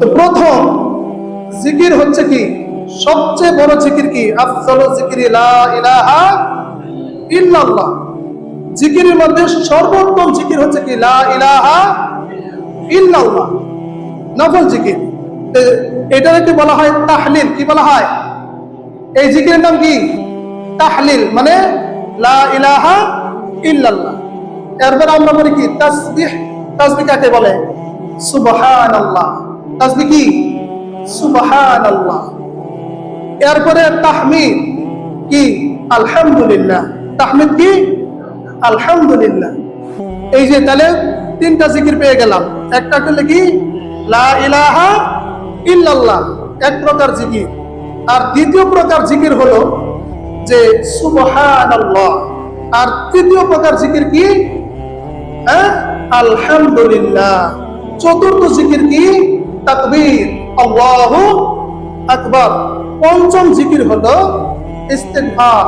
তো প্রথম জিকির হচ্ছে কি, সবচেয়ে বড় জিকির কি? আফজালু যিকরি লা ইলাহা ইল্লাল্লাহ। জিকিরের মধ্যে সর্বোত্তম জিকির হচ্ছে কি? লা ইলাহা ইল্লাল্লাহ, নফল জিকির। এটাকে বলা হয় তাহলিল। কি বলা হয়? এই জিকিরের নাম কি? তাহলিল, মানে লা ইলাহা ইল্লাল্লাহ। এরপর আমরা বলি কি? তাসবিহ। তাসবিহ কাকে বলে? সুবহানাল্লাহ। তাসবিহ কি? সুবহানাল্লাহ। এরপরে তাহমিদ কি? আলহামদুলিল্লাহ। তাহমিদ কি? আলহামদুলিল্লাহ। এই যে তাহলে তিনটা জিকির পেয়ে গেলাম। একটা হলো কি? লা ইলাহা ইল্লাল্লাহ, এক প্রকার জিকির। আর দ্বিতীয় প্রকার জিকির হলো যে সুবহানাল্লাহ। আর তৃতীয় প্রকার জিকির কি? আলহামদুলিল্লাহ। চতুর্থ জিকির কি? তাকবীর, আল্লাহু আকবার। পঞ্চম জিকির হলো ইস্তিগফার,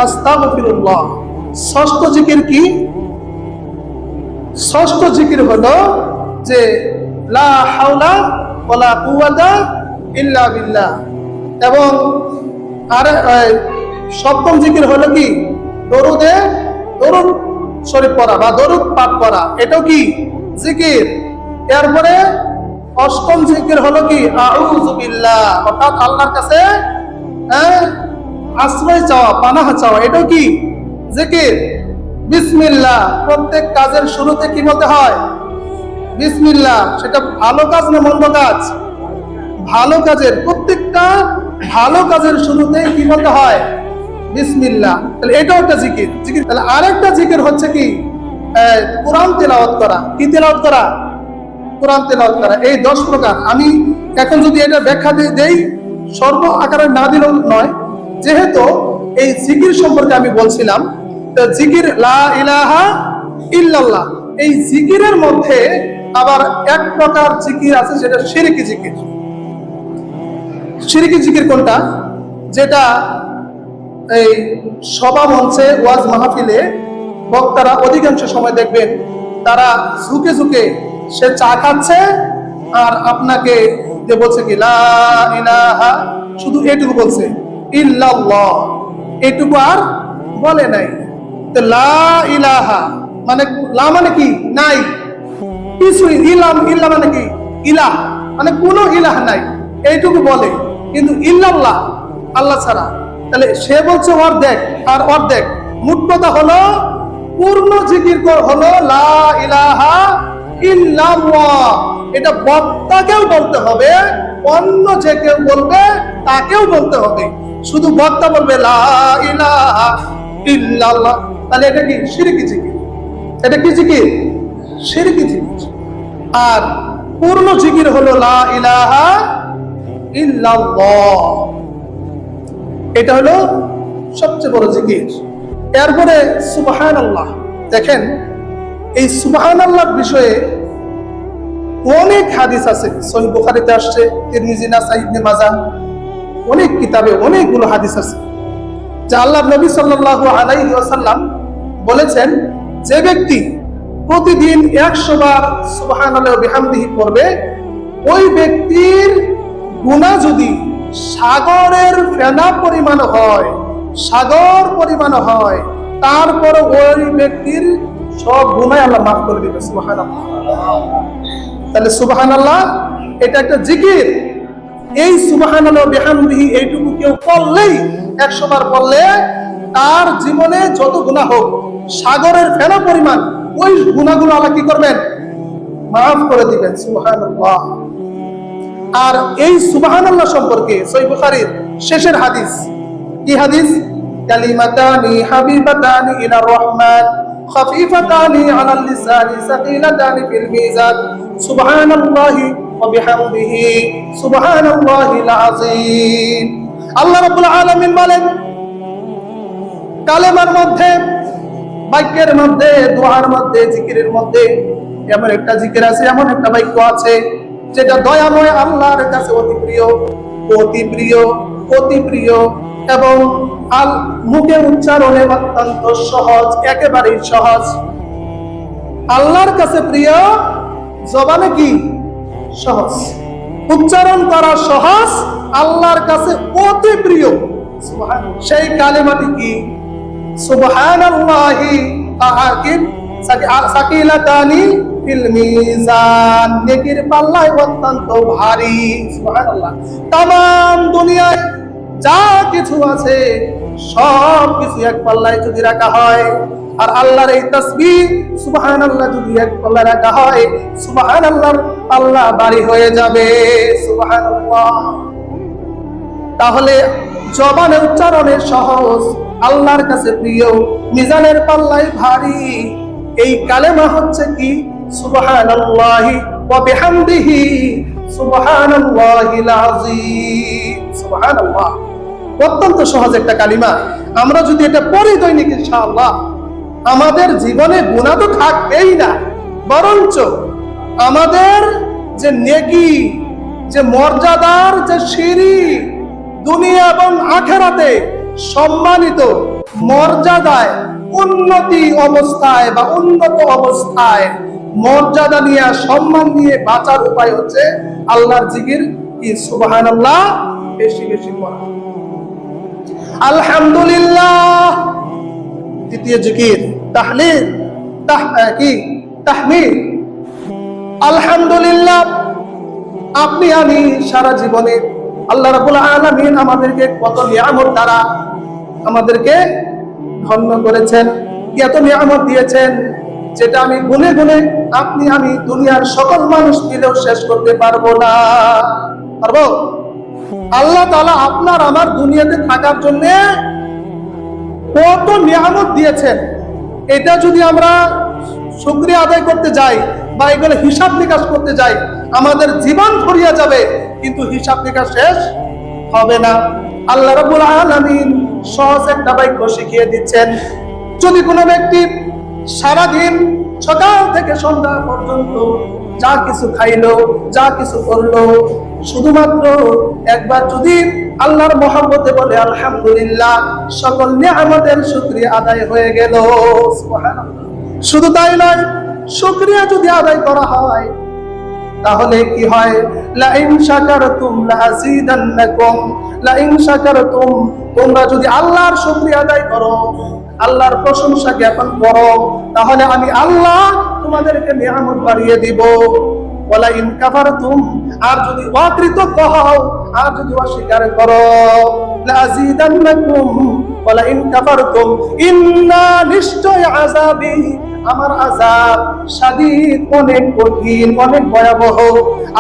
আস্তাগফিরুল্লাহ। ষষ্ঠ জিকির কি? ষষ্ঠ জিকির হলো যে লা হাওলা ওয়ালা কুওয়াতা ইল্লা বিল্লাহ। এবং আর সপ্তম জিকির হলো কি? দরুদ শরীফ পড়া বা দরুদ পাঠ করা, এটাও কি? জিকির। এরপরে অষ্টম জিকির হলো কি? আউযু বিল্লাহ, অর্থাৎ আল্লাহর কাছে আশ্রয় চাওয়া, পানাহ চাওয়া, এটাও কি? জিকির। বিসমিল্লাহ, প্রত্যেক কাজের শুরুতে কি বলতে হয়? বিসমিল্লাহ। সেটা ভালো কাজ না মন্দ কাজ? ভালো কাজের, প্রত্যেকটা ভালো কাজের শুরুতে কি বলতে হয়? বিসমিল্লাহ। তাহলে এটাও একটা জিকির। জিকির। তাহলে আরেকটা জিকির হচ্ছে কি? কোরআন তেলাওয়াত করা। কি তেলাওয়াত করা? কোরআন তেলাওয়াত করা। এই 10 প্রকার। আমি এখন যদি এটা ব্যাখ্যা দেই, সর্ব আকারে না দিলেও নয়, যেহেতু এই জিকির সম্পর্কে আমি বলছিলাম। তো জিকির লা ইলাহা ইল্লাল্লাহ, এই জিকিরের মধ্যে আবার এক প্রকার জিকির আছে, সেটা শিরকি জিকির। শিরকি জিকির কোনটা? যেটা এই সভা মঞ্চে, ওয়াজ মাহফিলে বক্তারা অধিকাংশ সময় দেখবেন তারা ঝুঁকে ঝুঁকে সে চা খাচ্ছে আর আপনাকে যে বলছে কি লা ইলাহা, শুধু এটুকু বলছে, ইল্লাল্লাহ এটুকু আর বলে নাই। তো লা ইলাহা মানে, লা মানে কি? নাই, কিছু। ইল্লা মানে কি? ইলাহ মানে কোনো ইলাহ নাই, এইটুকু বলে। কিন্তু ইল্লাল্লাহ, আল্লাহ ছাড়া। তাহলে সে বলছে অর্ধেক আর অর্ধেক। মোট কথা হলো পূর্ণ জিকির হলো লা ইলাহা ইল্লাল্লাহ। এটা বক্তাকেও বলতে হবে, অন্য যে কেউ বলবে তাকেও বলতে হবে। শুধু বক্তা বলবে লা ইলাহা ইল্লাল্লাহ, তাহলে এটা কি? শিরকি জিকির। এটা কি জিকির? শিরকি জিকির। আর পূর্ণ জিকির হলো লা ইলাহা ইল্লাল্লাহ। এটা হলো সবচেয়ে বড় জিকির। এরপরে সুবহানাল্লাহ। দেখেন, এই সুবহানাল্লাহর বিষয়ে অনেক হাদিস আছে। সহিহ বুখারীতে আসছে, তিরমিজি, নাসাই, ইবনে মাজাহ, অনেক কিতাবে অনেকগুলো হাদিস আছে যে আল্লাহর নবী সাল্লাল্লাহু আলাইহি ওয়াসাল্লাম বলেছেন, যে ব্যক্তি প্রতিদিন 100 বার সুবহানাল্লাহি ওয়া বিহামদিহি পড়বে, ওই ব্যক্তির গুনাহ যদি সাগরের ফেনা পরিমাণ হয়, সাগর পরিমাণ হয়, তারপর ওই ব্যক্তির সব গুনাহ আল্লাহ মাফ করে দিবে। সুবহানাল্লাহ। তাহলে সুবহানাল্লাহ এটা একটা জিকির। এই সুবহানাল্লাহ ওয়া বিহামদিহি এইটুকু কেউ পড়লেই, 100 বার পড়লে, তার জীবনে যত গুনাহ হোক, সাগরের ফেনা পরিমাণ, ওই গুনাহগুলো আল্লাহ কি করবেন? মাফ করে দিবেন। সুবহানাল্লাহ। আর এই সুবহানাল্লাহ সম্পর্কে সহিহ বুখারীর শেষের হাদিস, কি হাদিস? কালিমাতানি হাবিবাতানি ইলার রহমান খাফিফাতানি আলাল লিসানি সাকিলাতানি ফিল মিজান সুবহানাল্লাহি ওয়া বিহামদিহি সুবহানাল্লাহিল আযীম। আল্লাহ রাব্বুল আলামিন বলেন, কালেমার মধ্যে, বাক্যের মধ্যে, দোয়ার মধ্যে, জিকিরের মধ্যে এমন একটা জিকির আছে, এমন একটা বাক্য আছে যেটা দয়াময় আল্লাহর কাছে অতি প্রিয়, অতি প্রিয়, অতি প্রিয়, এবং মুখে উচ্চারণে অত্যন্ত সহজ, একেবারেই সহজ। আল্লাহর কাছে প্রিয়, জবানে কি? সহজ, উচ্চারণ করা সহজ, আল্লাহর কাছে অতি প্রিয়। সেই কালেমাটি কি? সুবহানাল্লাহি সাকিলাতানি ফিল মিজান, নেকির পাল্লায় অত্যন্ত ভারী। সুবহানাল্লাহ। তামাম দুনিয়ায় যা কিছু আছে সব কিছু এক পাল্লায় যদি রাখা হয়, আর আল্লাহর এই তাসবিহ সুবহানাল্লাহ যদি এক পাল্লায় রাখা হয়, সুবহানাল্লাহর পাল্লা ভারী হয়ে যাবে। সুবহানাল্লাহ। তাহলে জবানে উচ্চারণে সহজ, আল্লাহর কাছে প্রিয়, মিজানের পাল্লায় ভারী, এই কালেমা হচ্ছে কি? সুবহানাল্লাহি ওয়া বিহামদিহি সুবহানাল্লাহিল আযীম। সুবহানাল্লাহ। অত্যন্ত সহজ একটা কালিমা। আমরা যদি এটা পড়ি দৈনিক, ইনশাআল্লাহ আমাদের জীবনে গুনাহ তো থাকবেই না, বরঞ্চ আমাদের যে নেকি, যে মর্যাদার যে সিঁড়ি, দুনিয়া এবং আখিরাতে সম্মানিত মর্যাদায়, উন্নতি অবস্থায় বা উন্নত অবস্থায় মর্যাদা নিয়ে, সম্মান নিয়ে বাঁচার উপায় হচ্ছে আল্লাহর জিকির কি? সুবহানাল্লাহ বেশি বেশি পড়া। আলহামদুলিল্লাহ দ্বিতীয় জিকির, তাহলিল তাহমিদ। আলহামদুলিল্লাহ। আপনি আমি সারা জীবনে আল্লাহ রাব্বুল আলামিন আমাদেরকে কত নিয়ামত দ্বারা আমাদেরকে ধন্য করেছেন, এত নিয়ামত দিয়েছেন যেটা আমি গুনে গুনে আপনি আমি দুনিয়ার সকল মানুষ দিলেও শেষ করতে পারবো না। পারবো? আল্লাহ তাআলা আপনার আমার দুনিয়াতে থাকার জন্য কত নিয়ামত দিয়েছেন, এটা যদি আমরা শুকরিয়া আদায় করতে যাই বা এগুলো হিসাব নিকাশ করতে যাই, আমাদের জীবন ফুরিয়ে যাবে, কিন্তু হিসাব নিকাশ শেষ হবে না। আল্লাহ রাব্বুল আলামিন সহজ একটা বাক্য শিখিয়ে দিচ্ছেন। যদি কোনো ব্যক্তি সারাদিন সকাল থেকে সন্ধ্যা পর্যন্ত যা কিছু খাইলো, যা কিছু করলো, শুধুমাত্র একবার যদি আল্লাহর মহব্বতে বলে আলহামদুলিল্লাহ, সকল নিয়ামতের শুকরিয়া আদায় হয়ে গেল। সুবহানাল্লাহ। শুধু তাই নয়, শুকরিয়া যদি আদায় করা হয় তাহলে কি হয়? লা ইন শাকারতুম লাযিদান্নাকুম, লা ইন শাকারতুম, তোমরা যদি আল্লাহর শুকরিয়া আদায় করো, আল্লাহর প্রশংসা জ্ঞাপন করো, তাহলে আমি আল্লাহ তোমাদেরকে নিয়ামত বাড়িয়ে দিব। ওয়ালা ইন কাফারতুম, আর যদি অকৃতজ্ঞ হও, আর যদি অস্বীকার করো, লাযিদান্নাকুম ওয়ালা ইন কাফারতুম ইন্না, নিশ্চয় আযাবি, আমার আযাব শাদীদ, অনেক কঠিন, অনেক ভয়াবহ।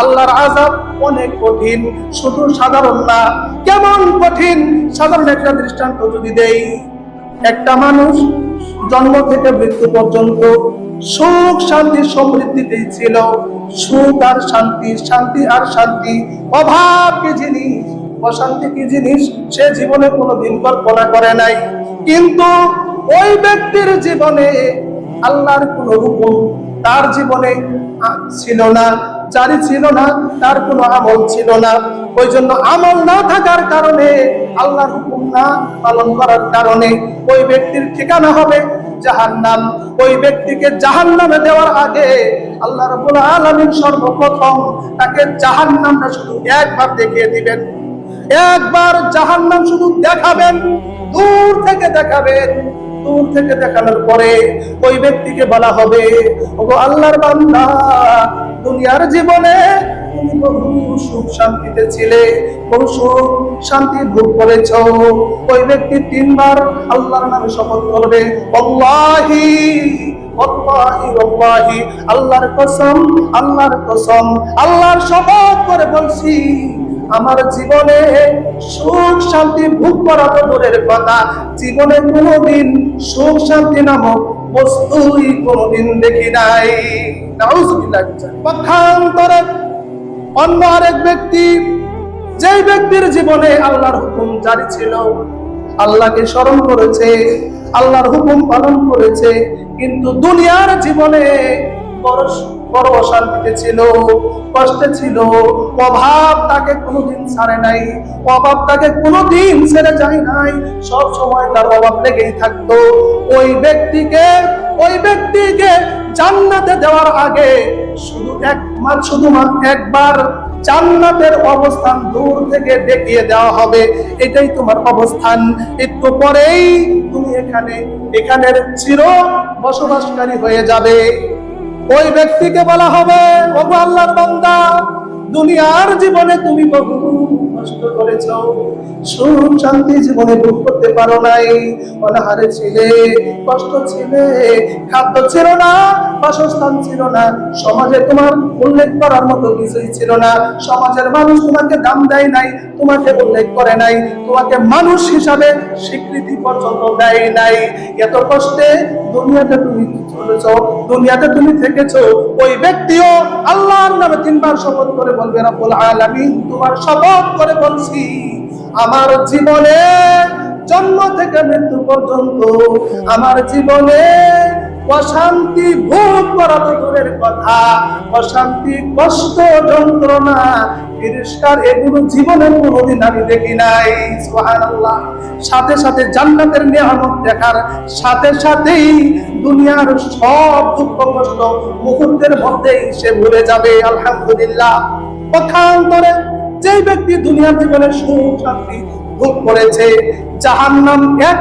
আল্লাহর আযাব অনেক কঠিন, শুধু সাধারণ না। কেমন কঠিন? সাধারণ একটা দৃষ্টান্ত যদি দেই, একটা মানুষ জন্ম থেকে মৃত্যু পর্যন্ত সুখ শান্তি সমৃদ্ধিতেই ছিল। সুখ আর শান্তি, শান্তি আর শান্তি। অভাব কি জিনিস, অশান্তি কি জিনিস, সে জীবনে কোনোদিন কল্পনা করে নাই। কিন্তু ওই ব্যক্তির জীবনে আল্লাহর কোন হুকুম তার জীবনে ছিল না, জারি ছিল না, তার কোনো আমল ছিল না। ওই জন্য আমল না থাকার কারণে, আল্লাহর হুকুম না পালন করার কারণে ওই ব্যক্তির ঠিকানা হবে জাহান্নাম। ওই ব্যক্তিকে জাহান্নামে দেওয়ার আগে আল্লাহ রাব্বুল আলামিন সর্বপ্রথম তাকে জাহান্নামটা শুধু একবার দেখিয়ে দিবেন। একবার জাহান্নাম শুধু দেখাবেন, দূর থেকে দেখাবেন। দূর থেকে দেখানোর পরে ওই ব্যক্তিকে বলা হবে, ওগো আল্লাহর বান্দা, দুনিয়ার জীবনে তুমি বহু সুখ শান্তিতে ছিলে, বহু সুখ শান্তি ভোগ করেছো। ওই ব্যক্তি 3 বার আল্লাহর নামে শপথ করবে, আল্লাহি আল্লাহি আল্লাহি, আল্লাহর কসম, আল্লাহর কসম, আল্লাহর শপথ করে বলছি, আমার জীবনে সুখ শান্তি ভোগ করা তো দূরের কথা, জীবনে কোনোদিন সুখ শান্তি নামক বস্তুই কোনোদিন দেখি নাই। নাউযুবিল্লাহ। পক্ষান্তরে অন্য আরেক ব্যক্তি, যেই ব্যক্তির জীবনে আল্লাহর হুকুম জারি ছিল, আল্লাহকে স্মরণ করেছে, আল্লাহর হুকুম পালন করেছে, কিন্তু দুনিয়ার জীবনে বড় অশান্তিতে ছিল, কষ্টে ছিল। অভাব তাকে কোনোদিন ছাড়ে নাই, অভাব তাকে কোনোদিন ছেড়ে যায় নাই, সব সময় তার অভাব লেগেই থাকতো। ওই ব্যক্তিকে জান্নাতে দেওয়ার আগে শুধুমাত্র একবার জান্নাতের অবস্থান দূর থেকে দেখিয়ে দেওয়া হবে, এটাই তোমার অবস্থান। একটু পরেই তুমি এখানের চির বসবাসকারী হয়ে যাবে। ওই ব্যক্তিকে বলা হবে, ওগো আল্লাহর বান্দা, দুনিয়ার জীবনে তুমি বহু কষ্ট করেছো, সুখ শান্তি জীবনে ভোগ করতে পারো নাই, অনাহারে ছিলে, কষ্ট ছিলে, খাদ্য ছিল না, বাসস্থান ছিল না, সমাজে তোমার উল্লেখ করার মতো কিছুই ছিল না, সমাজের মানুষ তোমাকে দাম দেয় নাই, তোমাকে উল্লেখ করে নাই, তোমাকে মানুষ হিসাবে স্বীকৃতি পর্যন্ত দেয় নাই। এত কষ্টে দুনিয়াতে তুমি চলেছো, দুনিয়াতে তুমি থেকেছো। ওই ব্যক্তিও আল্লাহর নামে 3 বার শপথ করে বলবে, রব্বুল আলামিন, তোমার শপথ করে বলছি, আমার জীবনে জন্ম থেকে মৃত্যু পর্যন্ত আমার জীবনে অশান্তি ভোগ করা তো দূরের কথা, অশান্তি, কষ্ট, যন্ত্রণা, তিরস্কার এগুলো জীবনে কোনোদিন আমি দেখি নাই। সুবহানাল্লাহ। সাথে সাথে জান্নাতের নিয়ামত দেখার সাথে সাথেই দুনিয়ার সব দুঃখ কষ্ট মুহূর্তের মধ্যেই সে ভুলে যাবে। আলহামদুলিল্লাহ। পক্ষান্তরে যেই ব্যক্তি দুনিয়ার জীবনে সুখ শান্তি ভোগ করেছে, জাহান্নাম এক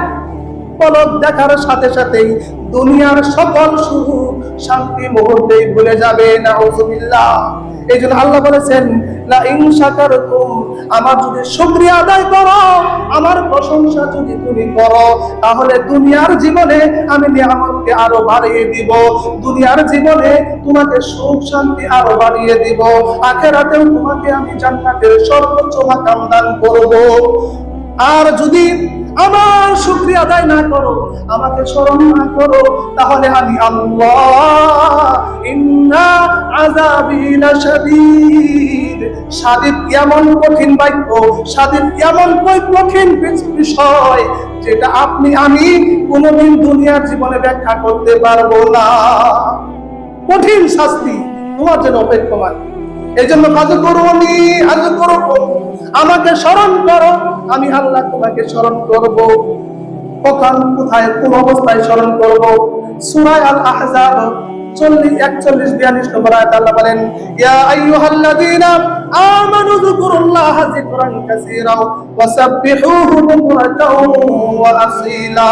পলক দেখার সাথে সাথেই দুনিয়ার সকল সুখ শান্তি মুহূর্তেই ভুলে যাবে। নাউযুবিল্লাহ। এই জন্য আল্লাহ বলেছেন, লা ইন শাকারতুম, আমার যদি শুকরিয়া আদায় করো, আমার প্রশংসা যদি তুমি করো, তাহলে দুনিয়ার জীবনে আমি নিয়ামতকে আরো বাড়িয়ে দিব, দুনিয়ার জীবনে তোমাকে সুখ শান্তি আরো বাড়িয়ে দিব, আখিরাতেও তোমাকে আমি জান্নাতের সর্বোচ্চ মাকাম দান করব। আর যদি আমার শুকরিয়া আদায় না করো, আমাকে স্মরণ না করো, তাহলে আমি আল্লাহ, ইন্না আযাবি লাশাদীদ, শাদীদ এমন কঠিন বাক্য, শাদীদ এমন কঠিন বিষয়, যেটা আমি কোনোদিন দুনিয়ার জীবনে ব্যাখ্যা করতে পারবো না। কঠিন শাস্তি তোমার জন্য অপেক্ষমান। এই জন্য আমাকে স্মরণ করো, আমি আল্লাহ তোমাকে স্মরণ করব। কখন, কোথায়, কোন অবস্থায় স্মরণ করব? সূরা আল আহজাব 41-42 নম্বর আয়াত আল্লাহ বলেন, ইয়া আইয়ুহাল্লাযীনা আমানু যকুরুল্লাহা যিকরান কাসীরা ওয়াসাব্বিহুহু বুকরাতাও ওয়া আসীলা।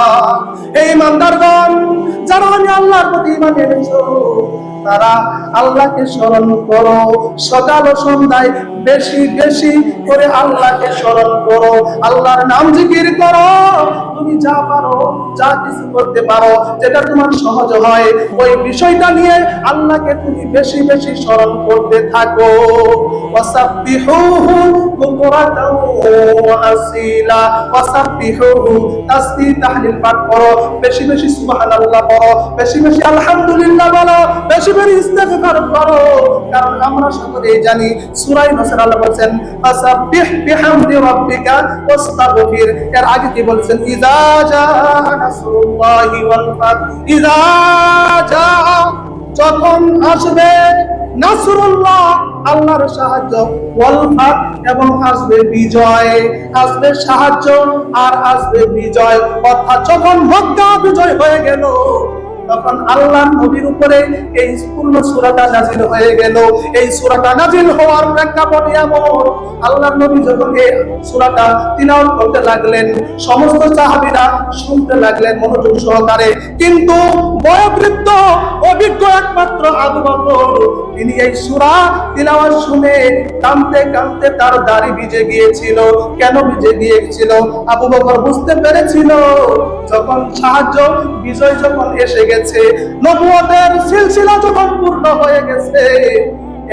হে ঈমানদারগণ, যারা আল্লাহর প্রতি ঈমান এনেছো, তারা আল্লাহকে স্মরণ করো, সকাল ও সন্ধ্যায় বেশি বেশি করে আল্লাহকে স্মরণ করো, আল্লাহর নাম জিকির করো। তুমি যা পারো, যা কিছু করতে পারো, যেটা তোমার সহজ হয়, ওই বিষয়টা নিয়ে আল্লাহকে তুমি বেশি বেশি স্মরণ করতে থাকো। ওয়াসাব্বিহুহু বুকরাতাও ওয়া আসীলা, ওয়াসাব্বিহুহু, তাসবিহ তাহলিল পাঠ করো, বেশি বেশি সুবহানাল্লাহ পড়ো, বেশি বেশি আলহামদুলিল্লাহ বলো, বেশি বেশি ইস্তিগফার করো। কারণ আমরা সকলেই জানি, সূরা ইউনূসের আল্লাহ বলেন, ফাসাব্বিহ বিহামদি রাব্বিকা ওয়াস্তাগফির। এর আগে কি বলেছেন? ইযা জাআ নাসরুল্লাহি ওয়াল ফাত, ইযা জাআ, যখন আসবে, নাসরুল্লাহ, আল্লাহর সাহায্য, ওয়াল ফাত, এবং আসবে বিজয়, আসবে সাহায্য আর আসবে বিজয়। অর্থাৎ যখন মক্কা বিজয় হয়ে গেল, তখন আল্লাহর নবীর উপরে এই পূর্ণ সূরাটা নাযিল হয়ে গেল। এই সূরাটা নাযিল হওয়ার প্রেক্ষাপট এমন, আল্লাহর নবী যখন এই সূরাটা তিলাওয়াত করতে লাগলেন, সমস্ত সাহাবীরা শুনতে লাগলেন মনোযোগ সহকারে, কিন্তু বয়োবৃদ্ধ অভিজ্ঞ একমাত্র আবু বকর, তিনি এই সূরা তিলাওয়াত শুনে কাঁদতে কাঁদতে তার দাড়ি ভিজে গিয়েছিল। কেন ভিজে গিয়েছিল? আবু বকর বুঝতে পেরেছিল, যখন সাহায্য, বিজয় যখন এসে গেছে, নবুয়তের সিলসিলা যখন পূর্ণ হয়ে গেছে,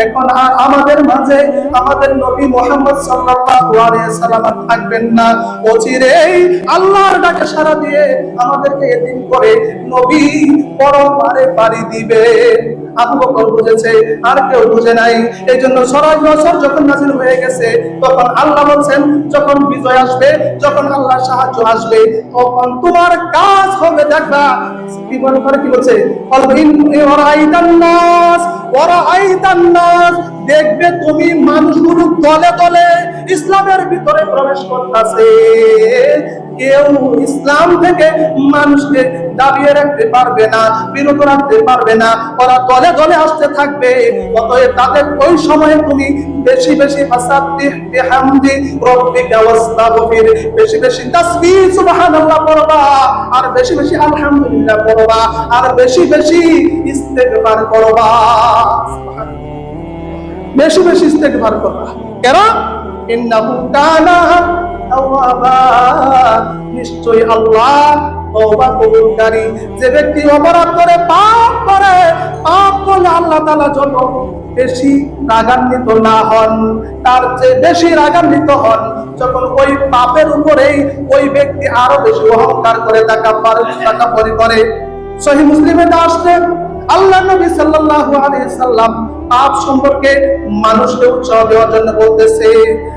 এখন আর আমাদের মাঝে আমাদের নবী মুহাম্মদ সাল্লাল্লাহু আলাইহি সাল্লাম থাকবেন না। অচিরেই আল্লাহর ডাকে সাড়া দিয়ে আমাদেরকে এতিম করে নবী পরপারে পাড়ি দিবে। আবু বকর বুঝেছে, আর কেউ বুঝে নাই। এই জন্য সরাই বছর যখন নাযিল হয়ে গেছে, তখন আল্লাহ বলছেন, যখন বিজয় আসবে, যখন আল্লাহর সাহায্য আসবে, তখন তোমার কাজ হবে, দেখবা কি বলে, কি বলছে, দেখবে তুমি মানুষগুলো দলে দলে ইসলামের ভিতরে প্রবেশ করতেছে। কেউ ইসলাম থেকে মানুষকে দাবিয়ে রাখতে পারবে না, বিরত রাখতে পারবে না। ওরা দলে দলে আসতে থাকবে। অতএব তাদের ওই সময়ে তুমি বেশি বেশি ফাসাব্বিহ বিহামদি রাব্বিকা ওয়াস্তাগফির, বেশি বেশি তাসবিহ সুবহানাল্লাহ পড়বা, আর বেশি বেশি আলহামদুলিল্লাহ পড়বা, আর বেশি বেশি ইস্তেগফার করবা। বেশি বেশি ইস্তেগফার করবা। কেন? ইন্নাহু কানা তাওয়াবা, নিশ্চয়ই আল্লাহ তওবা কবুলকারী। যে ব্যক্তি অপরাধ করে, পাপ করলে আল্লাহ তাআলা যত বেশি রাগান্বিত না হন, তার চেয়ে বেশি রাগান্বিত হন যখন ওই পাপের উপরেই ওই ব্যক্তি আরো বেশি অহংকার করে, তাকাব্বুরি করে। সহিহ মুসলিমে আসছে আল্লাহ নবী সাল্লাল্লাহু আলাইহি সাল্লাম পাপ সম্পর্কে মানুষকে উৎসাহ দেওয়ার জন্য বলতেছে,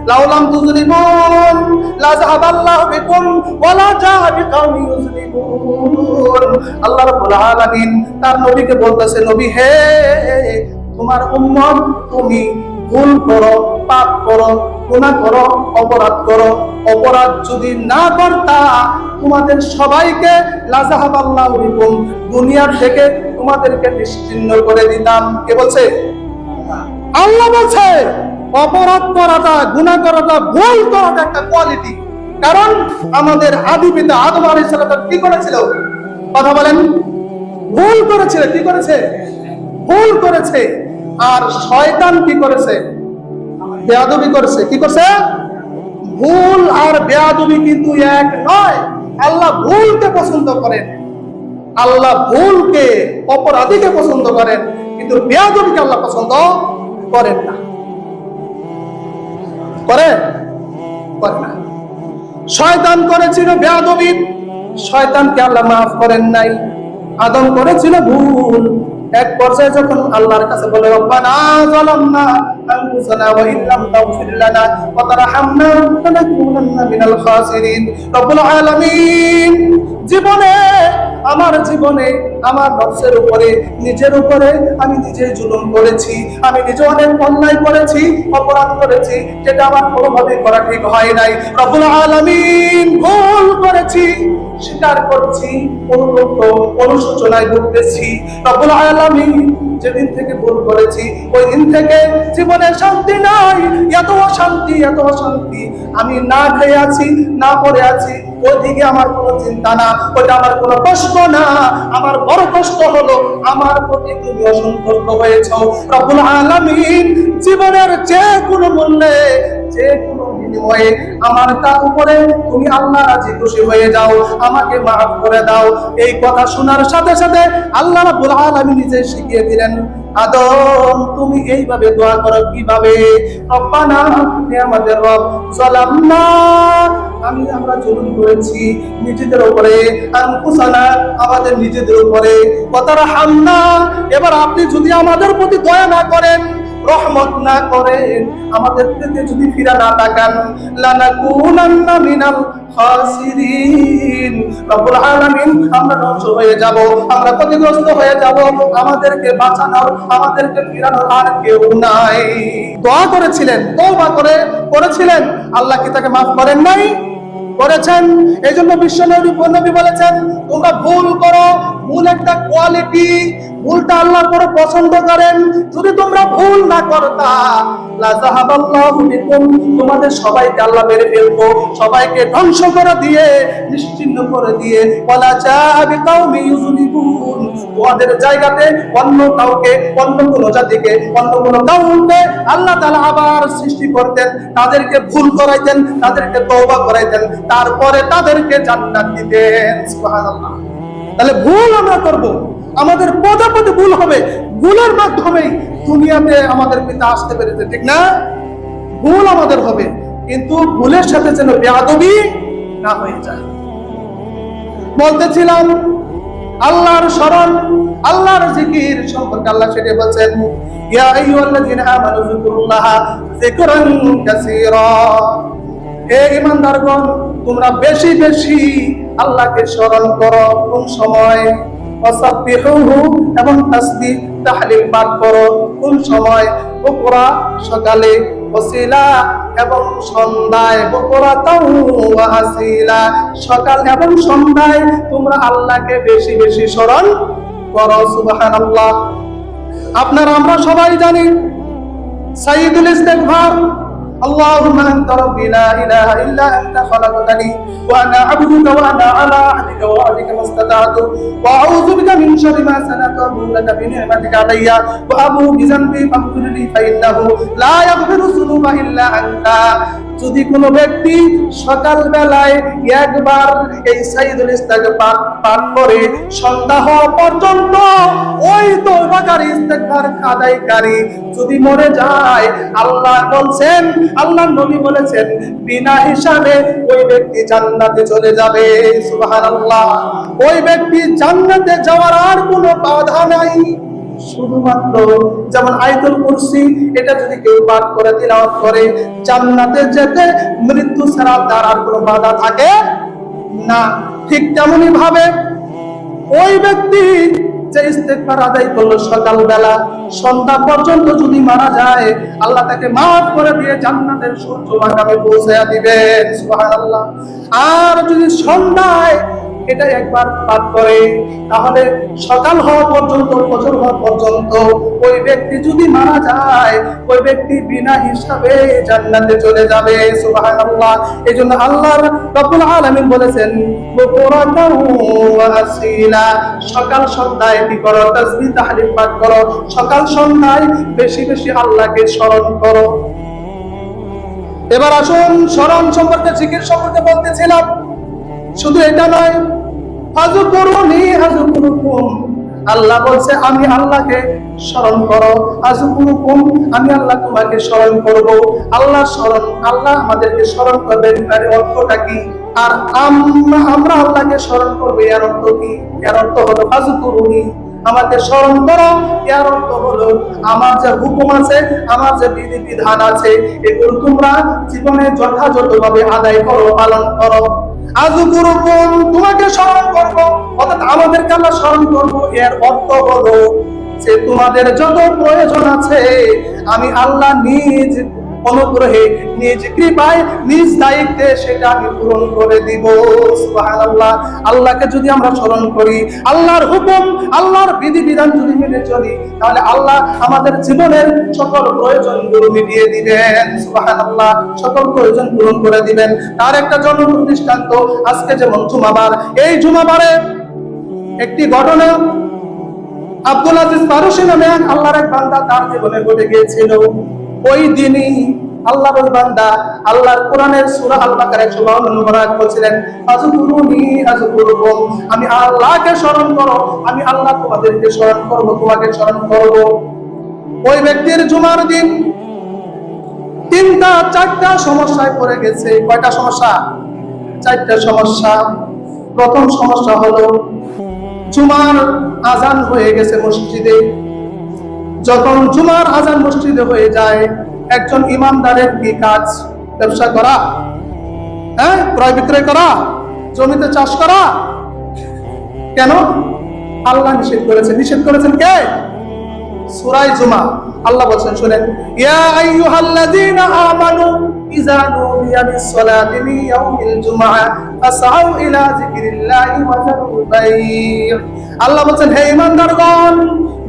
লাউলাম তুযলিমুন লা যাহাবাল্লাহু বিকুম ওয়া লা জাআ বিকাউমি ইউযলিমুন। আল্লাহ রাব্বুল আলামিন তার নবীকে বলতেছে, নবী হে, তোমার উম্মত তুমি ভুল করো, পাপ করো, গুনাহ করো, অপরাধ করো, অপরাধ যদি না করতা তোমাদের সবাইকে লা যাহাবাল্লাহু বিকুম, দুনিয়ার থেকে তোমাদেরকে নিশ্চিহ্ন করে দিতাম। কে বলছে? আল্লাহ বলছে। অপরাধ করাটা, গুনাহ করাটা, ভুল করাটা একটা কোয়ালিটি। কারণ আমাদের আদি পিতা আদম আলাইহিস সালাম কি করেছিল? কথা বলেন। ভুল করেছিল। কি করেছে? ভুল করেছে। আর শয়তান কি করেছে? বেয়াদবি করেছে। কি করছে? ভুল আর বেয়াদবি কিন্তু এক নয়। আল্লাহ ভুলকে পছন্দ করেন, আল্লাহ ভুলকে, অপরাধীকে পছন্দ করেন, কিন্তু বেয়াদবিকে আল্লাহ পছন্দ করেন না। করেন না। শয়তান করেছিল বেয়াদবি, শয়তানকে আল্লাহ মাফ করেন নাই। আদম করেছিল ভুল। এক পর্যায়ে যখন আল্লাহর কাছে বলে, রব্বানা যালামনা আনফুসানা ওয়া ইল্লাম তাগফির লানা ওয়া তারহামনা লানাকুনান্না মিনাল খাসিরিন। রব্বুল আলামিন, আমার জীবনে আমার নফসের উপরে, নিজের উপরে আমি নিজেই জুলুম করেছি, আমি নিজে অনেক অন্যায় করেছি, অপরাধ করেছি, যেটা আমার কোনোভাবে করা ঠিক হয় নাই। রব্বুল আলামিন, ভুল করেছি, স্বীকার করছি, অনুতপ্ত, অনুশোচনায় ভুগতেছি। রব্বুল আলামিন, যেদিন থেকে ভুল করেছি ওই দিন থেকে জীবনে শান্তি নাই। এত অশান্তি, আমি না খেয়ে আছি, না পড়ে আছি। ওইদিকে আমার কোনো চিন্তা না, ওইটা আমার কোনো কষ্ট না। আমার বড় কষ্ট হলো আমার প্রতি তুমি অসন্তুষ্ট হয়েছো। রব্বুল আলামিন, জীবনের যে কোনো মূল্যে, যে কোনো বিনিময়ে আমার তার উপরে তুমি আল্লাহ রাজি খুশি হয়ে যাও, আমাকে মাফ করে দাও। এই কথা শোনার সাথে সাথে আল্লাহ রাব্বুল আলামিন নিজে শিখিয়ে দিলেন, আদম তুমি এইভাবে দোয়া করো। কিভাবে? রব্বানা, হে আমাদের রব, যালামনা, আমরা জুলুম করেছি নিজেদের উপরে, আনফুসানা, আমাদের নিজেদের উপরে, ওয়া তারহামনা, এবার আপনি যদি আমাদের প্রতি দয়া না করেন, রহমত না করেন, আমাদের প্রতি যদি ফিরা না তাকান, লানাকুনান্না মিনাল খাসিরিন। রব্বুল আলামিন, আমরা ধ্বংস হয়ে যাব, আমরা ক্ষতিগ্রস্ত হয়ে যাব। আমাদেরকে বাঁচানোর, আমাদেরকে ফিরানোর আর কেউ নাই। দোয়া করেছিলেন, তওবা করেছিলেন, আল্লাহ কি তাকে মাফ করেন নাই? করেছেন। এই জন্য বিশ্বনবী বলেছেন, তোমরা ভুল করো, ভুল একটা কোয়ালিটি, ভুলটা আল্লাহ বড় পছন্দ করেন। যদি তোমরা ভুল না করতা, লা যাহাবাল্লাহু বিকুম, তোমাদের সবাইকে আল্লাহ মেরে ফেলতো, সবাইকে ধ্বংস করে দিয়ে, নিশ্চিহ্ন করে দিয়ে, ওয়ালা জাআ বিকাউমি ইউযলিমুন, তোমাদের জায়গাতে অন্য কাউকে, অন্য কোন জাতিকে, অন্য কোন কাউকে আল্লাহ তাআলা আবার সৃষ্টি করতেন, তাদেরকে ভুল করাইতেন, তাদেরকে তওবা করাইতেন, তারপরে তাদেরকে জান্নাত দিতেন। সুবহানাল্লাহ। তাহলে ভুল আমরা করব, আমাদের পদে পদে ভুল হবে, ভুলের মাধ্যমেই দুনিয়াতে আমাদের পিতা আসতে পেরেছে, ঠিক না? ভুল আমাদের হবে, কিন্তু ভুলের সাথে যেন বেয়াদবি না হয়ে যায়। বলতেছিলাম আল্লাহর স্মরণ, আল্লাহর জিকির সম্পর্কে আল্লাহ সেটা বলছেন, ইয়া আইয়ুহাল্লাযীনা আমানু যিকুরুল্লাহা যিকরান কাসীরা। হে ঈমানদারগণ, তোমরা বেশি বেশি আল্লাহকে স্মরণ করো। কোন সময়? ওয়াসাব্বিহুহু, এবং তাসবিহ তাহলিল পাঠ করো। কোন সময়? বুকরা, সকালে, ওয়াসিলা এবং সন্ধ্যায়, বুকরাতাও ওয়া আসিলা, সকাল এবং সন্ধ্যায় তোমরা আল্লাহকে বেশি বেশি স্মরণ করো। সুবহানাল্লাহ। আপনারা আমরা সবাই জানি সাইয়্যিদুল ইস্তিগফার, আল্লাহুম্মা আনতা রাব্বি লা ইলাহা ইল্লা আনতা খালাকতানি ওয়া আনা আবদুকা ওয়া আনা আলা আহদিকা ওয়া ওয়া'দিকা মাস্তাতা'তু ওয়া আউযু বিকা মিন শাররি মা সানা'তু লাকা বি নি'মাতিকা আলাইয়া ওয়া আবু বিযানবি ফাগফিরলি ফাইন্নাহু লা ইয়াগফিরু যুনুবা ইল্লা আনতা। যদি কোনো ব্যক্তি সকাল বেলায় একবার এই সাইয়্যিদুল ইস্তিগফার পাঠ করে সন্ধ্যা হওয়া পর্যন্ত ওই তওবাকারী ইস্তিগফার আদায়কারী যদি মরে যায়, আল্লাহ বলছেন, আল্লাহর নবী বলেছেন, বিনা হিসাবে ওই ব্যক্তি জান্নাতে চলে যাবে। সুবহানাল্লাহ। ওই ব্যক্তি জান্নাতে যাওয়ার আর কোনো বাধা নাই, শুধুমাত্র যেমন আয়াতুল কুরসি, এটা যদি কেউ পাঠ করে তিলাওয়াত করে জান্নাতে যেতে মৃত্যু ছাড়া তার আর কোনো বাধা থাকে না। ঠিক তেমনি ভাবে ওই ব্যক্তি যে ইস্তেগফার আদায় করলো সকাল বেলা সন্ধ্যা পর্যন্ত যদি মারা যায়, আল্লাহ তাকে মাফ করে দিয়ে জান্নাতের সূর্য মাকামে পৌঁছায়া দিবেন। সুবহানাল্লাহ। আর যদি সন্ধ্যায় এটা একবার পাঠ করে, তাহলে সকাল হওয়া পর্যন্ত, ফজর হওয়া পর্যন্ত ওই ব্যক্তি যদি মারা যায়, ওই ব্যক্তি বিনা হিসাবে জান্নাতে চলে যাবে। সুবহানাল্লাহ। এজন্য আল্লাহ রাব্বুল আলামিন বলেছেন, বুকরাতাও ওয়া আসিলা, সকাল সন্ধ্যায় কি করো? তাসবিহ তাহলিল পাঠ করো, সকাল সন্ধ্যায় বেশি বেশি আল্লাহকে স্মরণ করো। এবার আসুন স্মরণ সম্পর্কে, জিকির সম্পর্কে বলতেছিলাম। শুধু এটা নয়, আযকুরুনি আযকুরুকুম, আল্লাহ বলছে আমি আল্লাহকে স্মরণ করো। আযকুরুকুম, আমি আল্লাহ তোমাকে স্মরণ করব। আল্লাহ স্মরণ, আল্লাহ আমাদেরকে স্মরণ করবেন, এর অর্থটা কি? আর আমরা আল্লাহকে স্মরণ করবো, এর অর্থ কি? এর অর্থ হলো আযকুরুনি, আমাকে স্মরণ করো। এর অর্থ হলো আমার যে হুকুম আছে, আমার যে বিধি বিধান আছে, এগুলো তোমরা জীবনে যথাযথভাবে আদায় করো, পালন করো। আযকুরুকুম, তোমাকে স্মরণ করব, অর্থাৎ আমাদেরকে আল্লাহ স্মরণ করব। এর অর্থ হলো যে তোমাদের যত প্রয়োজন আছে আমি আল্লাহ নিজ অনুগ্রহে, নিজ কৃপায়, নিজ দায়িত্বে সেটা আমি পূরণ করে দিব। সুবহানাল্লাহ। আল্লাহকে যদি আমরা স্মরণ করি, আল্লাহর হুকুম, আল্লাহর বিধি বিধান যদি মেনে চলি, তাহলে আল্লাহ আমাদের জীবনের সকল প্রয়োজনগুলো মিটিয়ে দিবেন। সুবহানাল্লাহ। সকল প্রয়োজন পূরণ করে দিবেন। তার একটা জন্ম দৃষ্টান্ত, আজকে যেমন জুমাবার, এই জুমাবারে একটি ঘটনা আব্দুল আজিজ ফারুসী নামে আল্লাহর এক বান্দা তার জীবনে ঘটে গিয়েছিল। ওই দিনই আল্লাহর ওই বান্দা আল্লাহর কোরআনের সূরা আল বাকারা 152 নম্বর আয়াত বলেছিলেন, আযকুরুনি আযকুরুকুম, আমি আল্লাহকে স্মরণ করো, আমি আল্লাহ তোমাদেরকে স্মরণ করব, তোমাকে স্মরণ করব। ওই ব্যক্তির জুমার দিন 3টা-4টা সমস্যায় পড়ে গেছে। কয়টা সমস্যা? 4টা সমস্যা। প্রথম সমস্যা হলো জুমার আজান হয়ে গেছে মসজিদে। যখন জুমার আজান মসজিদে হয়ে যায়, একজন ইমানদারের কি কাজ? ব্যবসা করা, ক্রয় বিক্রয় করা, জমিতে চাষ করা। কেন? আল্লাহ নিষেধ করেছেন। নিষেধ করেছেন কে? সূরা জুমা। আল্লাহ বলেন, শুনেন, ইয়া আইয়ুহাল্লাযীনা আমানু ইযা নুদিয়া লিস-সালাতি মিন ইয়াউমিল জুমআ ফাসআউ ইলা যিকরিল্লাহি ওয়া যারুল বাই'। আল্লাহ বলেন, হে ঈমানদারগণ,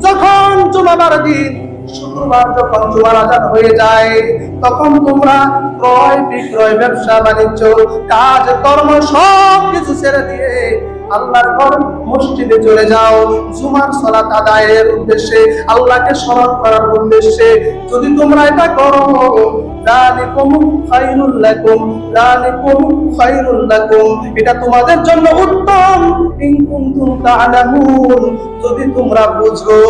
যখন জুমাবার দিন, শুক্রবার যখন জুমার আজান হয়ে যায়, তখন তোমরা ক্রয় বিক্রয়, ব্যবসা বাণিজ্য, কাজ কর্ম সব কিছু ছেড়ে দিয়ে আল্লাহর ঘর মসজিদে চলে যাও জুমার সালাত আদায়ের উদ্দেশ্যে, আল্লাহকে স্মরণ করার উদ্দেশ্যে। যদি তোমরা এটা করো, যালিকুম খায়রুল লাকুম, যালিকুম খায়রুল লাকুম, এটা তোমাদের জন্য উত্তম। ইন কুনতুম তা'লামুন, যদি তোমরা বুঝো।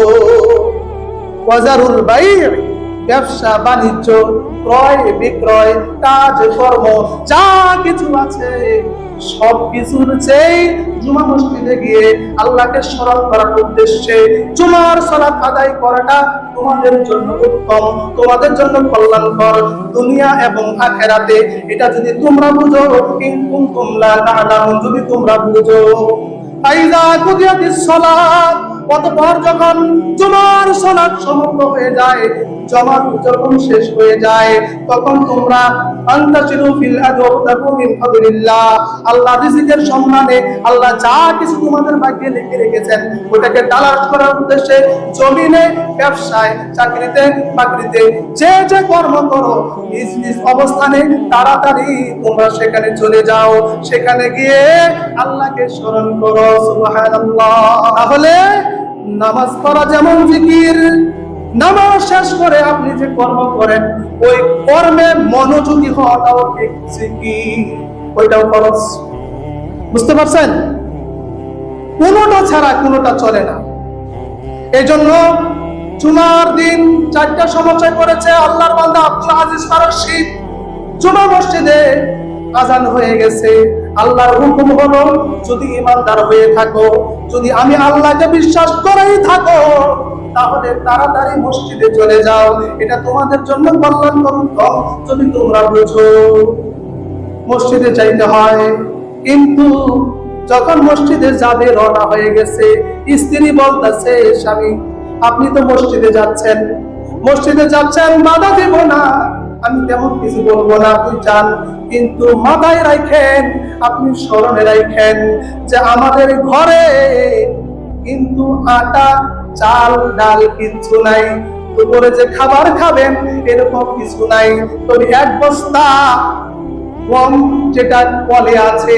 ওয়াজারুল বাই', ব্যবসা বাণিজ্য, ক্রয় বিক্রয়, কাজ কর্ম, যা কিছু আছে সব কিছুর চেয়ে জুমা মসজিদে গিয়ে আল্লাহকে স্মরণ করার উদ্দেশ্যে জুমার সালাত আদায় করাটা তোমাদের জন্য উত্তম, তোমাদের জন্য কল্যাণকর দুনিয়া এবং আখিরাতে। এটা যদি তোমরা বুঝো, ইন কুনতুম লা তা'লামুন, যদি তোমরা বুঝো। ফাইযা কুদিয়াতিস সালাত, অতঃপর যখন জুমার সালাত সমাপ্ত হয়ে যায়, জমাত যখন শেষ হয়ে যায় তখন তোমরা আনতাশিরু ফিল আরদি ওয়াবতাগু মিন ফাদলিল্লাহ, আল্লাহ রিজিকের সম্মানে আল্লাহ যা কিছু তোমাদের ভাগ্যে লিখে রেখেছেন ওটাকে তালাশ করার উদ্দেশ্যে জমিনে, ব্যবসায়, চাকরিতে, বাকরিতে যে যে কর্ম করো নিজ নিজ অবস্থানে তাড়াতাড়ি তোমরা সেখানে চলে যাও, সেখানে গিয়ে আল্লাহকে স্মরণ করো। সুবহানাল্লাহ। তাহলে নামাজ পড়া যেমন জিকির, নামাজ শেষ করে আপনি যে কর্ম করেন ওই কর্মে মনোযোগী হওয়াটাও ঠিক জিকির, ওইটাও খরচ। বুঝতে পারছেন? কোনোটা ছাড়া কোনোটা চলে না। এই জন্য জুমার দিন 4টা সমস্যায় করেছে আল্লাহর বান্দা আব্দুল আজিজ ফারসি। জুমা মসজিদে আজান হয়ে গেছে, আল্লাহর হুকুম হলো যদি ইমানদার হয়ে থাকো, যদি আমি আল্লাহকে বিশ্বাস করেই থাকো তাহলে তাড়াতাড়ি মসজিদে চলে যাও, এটা তোমাদের জন্য কল্যাণকর যদি তোমরা বুঝো। মসজিদে যাইতে হয়, কিন্তু যখন মসজিদে যাবে রওনা হয়ে গেছে, স্ত্রী বলতেছে স্বামী আপনি তো মসজিদে যাচ্ছেন বাধা দেব না, আমি তেমন কিছু বলবো না, আপনি যান, কিন্তু মাথায় রাখেন, আপনি স্মরণে রাখেন যে আমাদের ঘরে কিন্তু আটা চাল ডাল কিছু নাই, দুপুরে যে খাবার খাবেন এরকম কিছু নাই, তবে 1 বস্তা গম যেটা কলে আছে,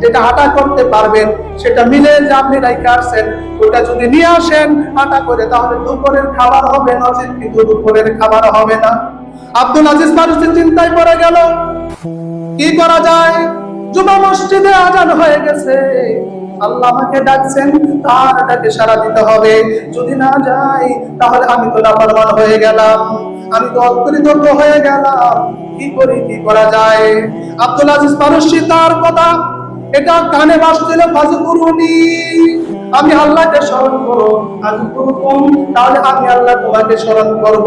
যেটা আটা করতে পারবেন, সেটা মিলে যে আপনি রাইখে আসছেন ওটা যদি নিয়ে আসেন আটা করে, তাহলে দুপুরের খাবার হবে, নচেত কিন্তু দুপুরের খাবার হবে না। আব্দুল আজিজ ফারসি চিন্তায় পড়ে গেল কি করা যায়। জুমা মসজিদে আজান হয়ে গেছে, আল্লাহ আমাকে ডাকছেন, তার ডাকে সাড়া দিতে হবে, যদি না যাই তাহলে আমি তো নাফরমান হয়ে গেলাম, আমি তো অকৃতজ্ঞ হয়ে গেলাম, কি করি, কি করা যায়। আব্দুল আজিজ ফারসি তার কথা এটা কানে বাজছিল, ফাজকুরুনি, আমি আল্লাহকে স্মরণ করো, আযকুরুকুম, তাহলে আমি আল্লাহ তোমাকে স্মরণ করব।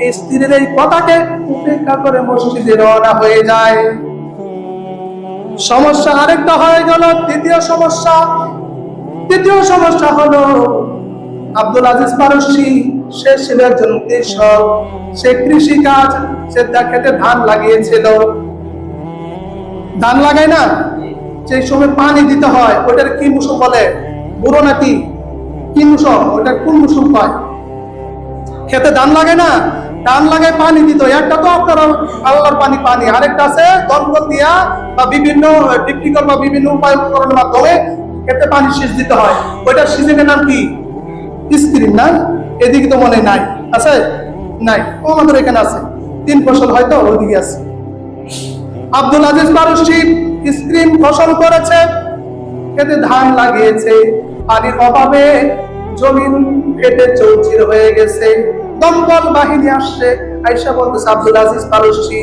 এই স্ত্রীর এই কথাকে উপেক্ষা করে মসজিদে রওনা হয়ে যায়। সমস্যা আরেকটা হয়ে গেল। দ্বিতীয় সমস্যা হলো আব্দুল আজিজ ফারসি সে ছিল একজন কৃষক, সে কৃষি কাজ, সে খেতে ধান লাগিয়েছিল। ধান লাগায় না, সেই সময় পানি দিতে হয়, ওটার কি মৌসুম বলে, বুড়ো নাকি কি মৌসুম, ওটা কোন মৌসুম হয়? খেতে ধান লাগায় না, ধান লাগায় পানি দিত। একটা তো আপনার আল্লাহর পানি, আরেকটা আছে দমকল দিয়া বা বিভিন্ন টিকটিকল বা বিভিন্ন উপায় উপকরণের মাধ্যমে খেতে পানি সেচ দিতে হয়। ওইটার সিজনের নাম কি? স্ক্রিন না? এদিকে তো মনে নাই, আছে নাই? ও আমাদের এখানে আছে, 3 ফসল হয়তো ওইদিকে আছে। আব্দুল আজিজ ফারসি স্ক্রিন ফসল করেছে, খেতে ধান লাগিয়েছে, পানির অভাবে জমিন ফেটে চৌচির হয়ে গেছে। দমকল বাহিনী আসছে, আয়েশা বলতেছে আব্দুল আজিজ ফারসি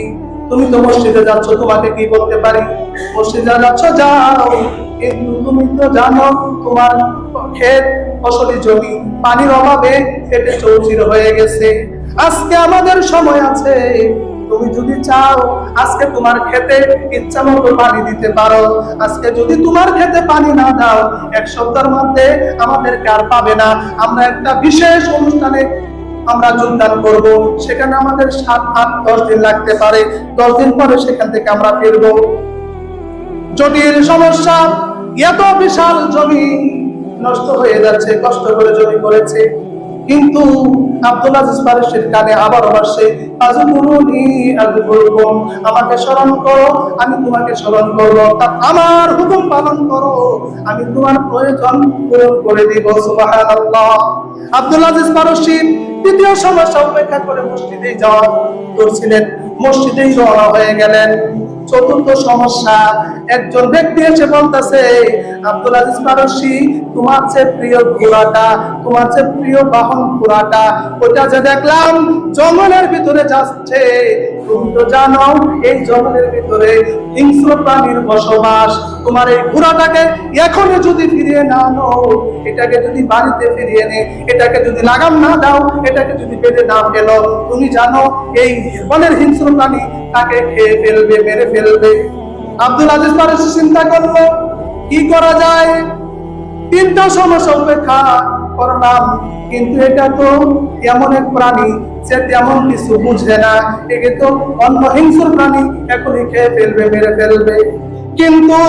তুমি তো মসজিদে যাচ্ছ, তোমাকে কি বলতে পারি? মসজিদে যাচ্ছ যাও, কিন্তু তুমি তো জানো তোমার ক্ষেত ফসলি জমি পানির অভাবে ফেটে চৌচির হয়ে গেছে। আজকে আমাদের সময় আছে, তুমি যদি চাও আজকে তোমার খেতে ইচ্ছা মতো পানি দিতে পারো। আজকে যদি তোমার খেতে পানি না দাও, 1 সপ্তাহের মধ্যে আমাদেরকে আর পাবে না। আমরা একটা বিশেষ অনুষ্ঠানে আমরা যোগদান করব, সেখানে আমাদের 7, 8, 10 দিন লাগতে পারে, 10 দিন পরে সেখান থেকে আমরা ফিরবো। জটিল সমস্যা, এত বিশাল জমি নষ্ট হয়ে যাচ্ছে, কষ্ট করে জমি করেছে, কিন্তু আব্দুল আজিজ ফারসির কানে আবার আসে আযকুরুনি আযকুরুকুম, আমাকে স্মরণ করো, আমি তোমাকে স্মরণ করব, আমার হুকুম পালন করো, আমি তোমার প্রয়োজন পূরণ করে দিব। সুবহানাল্লাহ। আব্দুল আজিজ ফারসি দ্বিতীয় সমস্যা উপেক্ষা করে মসজিদে যাওয়া করছিলেন, মসজিদেই রওনা হয়ে গেলেন। চতুর্থ সমস্যা, একজন ব্যক্তি এসে বলতেছে আব্দুল আজিজ ফারসি তোমার যে প্রিয় ঘোড়াটা, তোমার যে প্রিয় বাহন ঘোড়াটা, ওটা যে দেখলাম জঙ্গলের ভিতরে যাচ্ছে, তুমি তো জানো এই জঙ্গলের ভিতরে হিংস্র প্রাণীর বসবাস, তোমার এই ঘোড়াটাকে এখনই যদি ফিরিয়ে না আনো, এটাকে যদি বাড়িতে ফিরিয়ে নে, এটাকে যদি লাগাম না দাও, এটাকে যদি বেঁধে না ফেলো, তুমি জানো এই বনের হিংস্র প্রাণী তাকে খেয়ে ফেলবে, মেরে ফেলবে। আব্দুল আজিজ ফারসি চিন্তা করলো কি করা যায়। 3টা সমস্যা উপেক্ষা করলাম, কিন্তু এটা তো এমন এক প্রাণী যে তেমন কিছু বুঝে না, একে তো অন্য হিংস্র প্রাণী, এখনই খেয়ে ফেলবে, মেরে ফেলবে। কিন্তু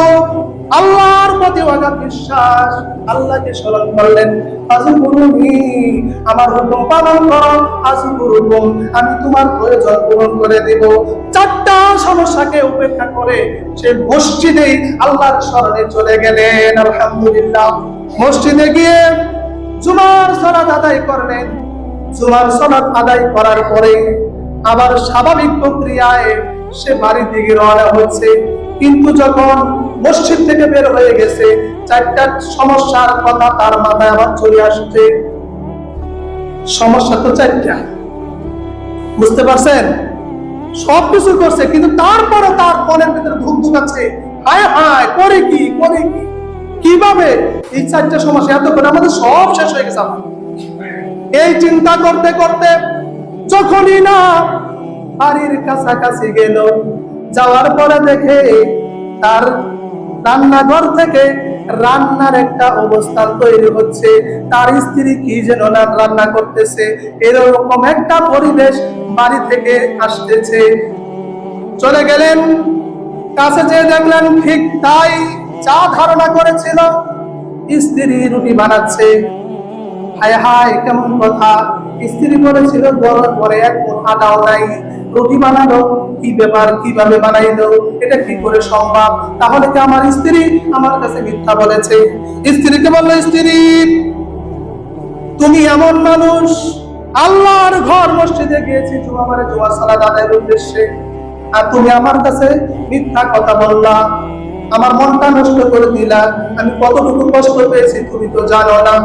আল্লাহর প্রতি অগাধ বিশ্বাস, আল্লাহকে স্মরণ করলেন, আযকুরুনি, আমার হুকুম পালন করো, আযকুরুকুম, আমি তোমার প্রয়োজন পূরণ করে দেব। চারটা সমস্যাকে উপেক্ষা করে সে মসজিদে আল্লাহর স্মরণে চলে গেলেন। আলহামদুলিল্লাহ। মসজিদে গিয়ে জুমার সালাত আদায় করলেন। জুমার সালাত আদায় করার পরে আবার স্বাভাবিক প্রক্রিয়ায় সে বাড়ির দিকে রওনা হচ্ছে। কিন্তু যখন মসজিদ থেকে বের হয়ে গেছে, চারটা সমস্যার কথা তার মাথায় আবার চলে আসছে। সমস্যা তো চারটা, বুঝতে পারছেন? সবকিছু করছে, কিন্তু তারপরে তার মনের ভিতরে ধুকধুক আছে, হায় হায়, করে কি, করে কি, কিভাবে এই চারটা সমস্যা এত করে আমাদের সব শেষ হয়ে গেছে। এই চিন্তা করতে করতে যখনই না বাড়ির কাছাকাছি গেল, যাওয়ার পরে দেখে তার রান্নাঘর থেকে রান্নার একটা অবস্থান তৈরি হচ্ছে, তার স্ত্রী কি যেন রান্না করতেছে, এরকম একটা পরিবেশ বাড়ি থেকে আসতেছে। চলে গেলেন, কাছে যেয়ে দেখলেন ঠিক তাই, যা ধারণা করেছিল, স্ত্রী রুটি বানাচ্ছে। হায় হায়, কেমন কথা! স্ত্রী বলেছিল গরম করে এক মুঠ আটাও নাই, রুটি বানালো, কি ব্যাপার, কিভাবে বানাইলো, এটা কি করে সম্ভব? তাহলে কি আমার স্ত্রী আমার কাছে মিথ্যা বলেছে? স্ত্রীকে বলল, স্ত্রী, তুমি এমন মানুষ, আল্লাহর ঘর মসজিদে গিয়েছি জুমার সালাত আদায়ের উদ্দেশ্যে, আর তুমি আমার কাছে মিথ্যা কথা বললা, আমার মনটা নষ্ট করে দিলা, আমি কতটুকু কষ্ট পেয়েছি তুমি তো জানো না।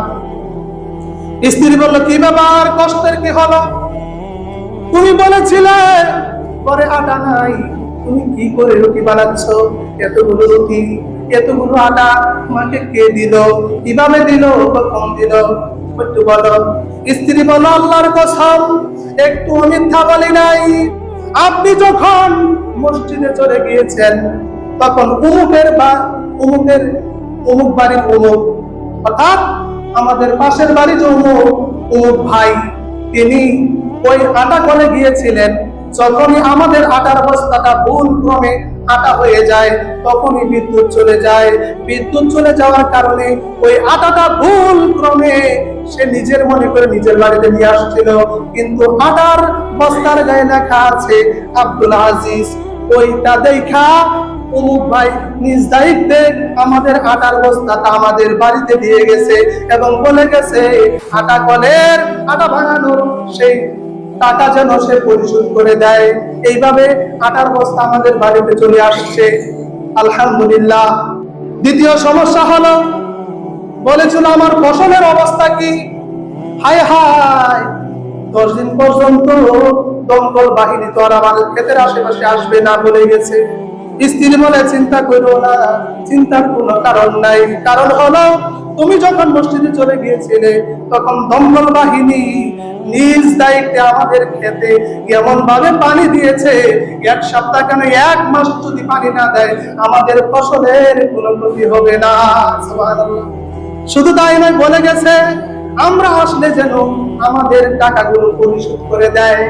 স্ত্রী বলল, কি ব্যাপার, কষ্টের কি হলো? তুমি বলেছিলে পরে আটা নাই, তুমি কি করে রুটি বানাচ্ছ? এতগুলো রুটি, এতগুলো আটা তোমাকে কে দিল, কিভাবে দিল, কখন দিল, একটু বলো। স্ত্রী বলল, আল্লাহর কসম, একটু মিথ্যা বলি নাই। আপনি যখন মসজিদে চলে গিয়েছেন, তখন অমুক বাড়ির অমুক, অর্থাৎ আমাদের পাশের বাড়ি যে অমুক ভাই, তিনি ওই আটা কলে গিয়েছিলেন। যখনই আমাদের আটার বস্তাটা ভুল ক্রমে আটা হয়ে যায়, তখনই বিদ্যুৎ চলে যায়। বিদ্যুৎ চলে যাওয়ার কারণে ওই আটাটা ভুল ক্রমে সে নিজের মনে করে নিজের বাড়িতে নিয়ে আসছিল, কিন্তু আটার বস্তার গায়ে লেখা আছে আব্দুল আজিজ। ওইটা দেখা অমুক ভাই নিজ দায়িত্বে আমাদের আটার বস্তাটা আমাদের বাড়িতে দিয়ে গেছে এবং বলে গেছে আটা কলের আটা ভাঙানোর সেই টাকা যেন সে পরিশোধ করে দেয়। এইভাবে আটার বস্তা আমাদের বাড়িতে চলে আসছে, আলহামদুলিল্লাহ। দ্বিতীয় সমস্যা হলো, বলেছিল আমার ফসলের অবস্থা কি, হায় হায়, 10 দিন পর্যন্ত দমকল বাহিনী তো আর আমাদের ক্ষেতের আশেপাশে আসবে না বলে গেছে। স্ত্রী বলে, চিন্তা করো না, চিন্তার কোনো কারণ নাই। কারণ হলো, তুমি যখন মসজিদে চলে গিয়েছিলে, তখন দমকল বাহিনী নিজ দায়িত্বে আমাদের খেতে এমন ভাবে পানি দিয়েছে, 1 সপ্তাহ কেন 1 মাস যদি পানি না দেয়, আমাদের ফসলের কোনো ক্ষতি হবে না। সুবহানাল্লাহ। শুধু তাই নয়, বলে গেছে আমরা আসলে যেন আমাদের টাকাগুলো পরিশোধ করে দেয়।